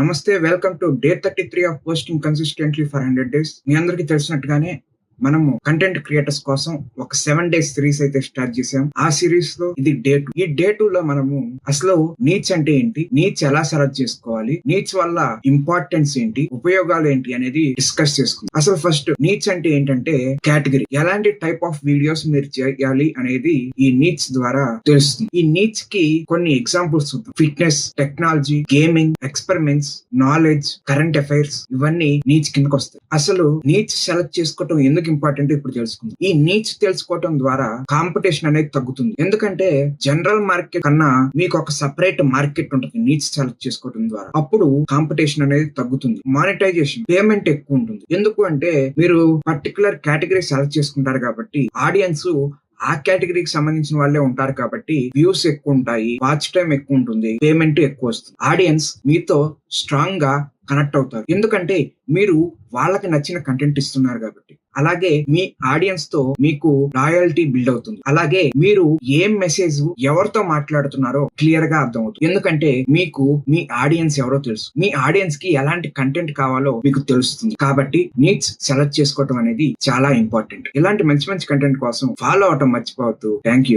నమస్తే. Welcome to day 33 of posting consistently for 100 days. మీ అందరికీ తెలిసినట్టుగానే మనము కంటెంట్ క్రియేటర్స్ కోసం ఒక 7 డేస్ సిరీస్ అయితే స్టార్ట్ చేసాం. ఆ సిరీస్ లో ఇది డే 2. ఈ డే 2 లో మనము అసలు నీచ్ అంటే ఏంటి, నీచ్ ఎలా సెలెక్ట్ చేసుకోవాలి, నీచ్ వల్ల ఇంపార్టెన్స్ ఏంటి, ఉపయోగాలు ఏంటి అనేది డిస్కస్ చేసుకుందాం. అసలు ఫస్ట్ నీచ్ అంటే ఏంటంటే కేటగిరీ. ఎలాంటి టైప్ ఆఫ్ వీడియోస్ మీరు చేయాలి అనేది ఈ నీచ్ ద్వారా తెలుస్తుంది. ఈ నీచ్ కి కొన్ని ఎగ్జాంపుల్స్ చూద్దాం. Fitness, technology, gaming, experiments, knowledge, current affairs ఇవన్నీ నీచ్ కిందకి వస్తాయి. అసలు నీచ్ సెలెక్ట్ చేసుకోవటం ఎందుకు ఇంపార్టెంట్ ఇప్పుడు తెలుసుకుందాం. ఈ నీచ్ తెలుసుకోవటం ద్వారా కాంపిటీషన్ అనేది తగ్గుతుంది. ఎందుకంటే జనరల్ మార్కెట్ కన్నా మీకు ఒక సపరేట్ మార్కెట్ ఉంటుంది నీచ్ సెలెక్ట్ చేసుకోవడం ద్వారా. అప్పుడు కాంపిటీషన్ అనేది తగ్గుతుంది. మానిటైజేషన్, పేమెంట్ ఎక్కువ ఉంటుంది. ఎందుకు అంటే మీరు పర్టికులర్ కేటగిరీ సెలెక్ట్ చేసుకుంటారు కాబట్టి ఆడియన్స్ ఆ కేటగిరీకి సంబంధించిన వాళ్ళే ఉంటారు కాబట్టి వ్యూస్ ఎక్కువ ఉంటాయి, వాచ్ టైం ఎక్కువ ఉంటుంది, పేమెంట్ ఎక్కువ వస్తుంది. ఆడియన్స్ మీతో స్ట్రాంగ్ గా కనెక్ట్ అవుతారు. ఎందుకంటే మీరు వాళ్ళకి నచ్చిన కంటెంట్ ఇస్తున్నారు కాబట్టి. అలాగే మీ ఆడియన్స్ తో మీకు లాయల్టీ బిల్డ్ అవుతుంది. అలాగే మీరు ఏం మెసేజ్ ఎవరితో మాట్లాడుతున్నారో క్లియర్ గా అర్థం అవుతుంది. ఎందుకంటే మీకు మీ ఆడియన్స్ ఎవరో తెలుసు. మీ ఆడియన్స్ కి ఎలాంటి కంటెంట్ కావాలో మీకు తెలుస్తుంది. కాబట్టి నీడ్స్ సెలెక్ట్ చేసుకోవడం అనేది చాలా ఇంపార్టెంట్. ఇలాంటి మంచి మంచి కంటెంట్ కోసం ఫాలో అవటం మర్చిపోవద్దు. Thank you.